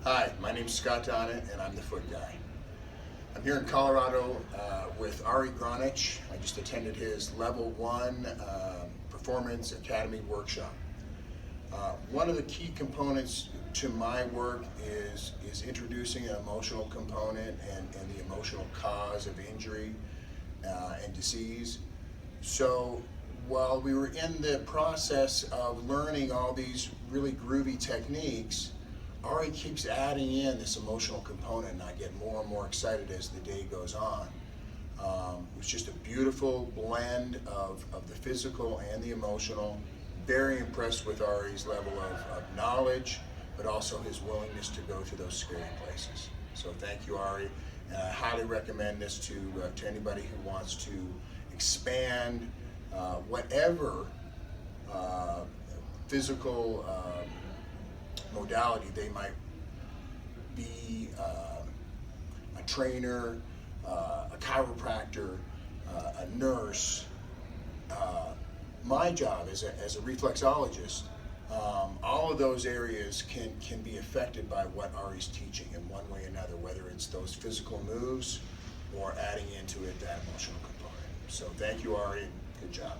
Hi, my name's Scott Donnett, and I'm the foot guy. I'm here in Colorado with Ari Gronich. I just attended his Level 1 Performance Academy workshop. One of the key components to my work is introducing an emotional component and the emotional cause of injury and disease. So while we were in the process of learning all these really groovy techniques, Ari keeps adding in this emotional component, and I get more and more excited as the day goes on. It was just a beautiful blend of the physical and the emotional. Very impressed with Ari's level of knowledge, but also his willingness to go to those scary places. So thank you, Ari. And I highly recommend this to anybody who wants to expand whatever physical modality they might be, a trainer, a chiropractor, a nurse. My job as a reflexologist, all of those areas can be affected by what Ari's teaching in one way or another, whether it's those physical moves or adding into it that emotional component. So thank you, Ari. Good job.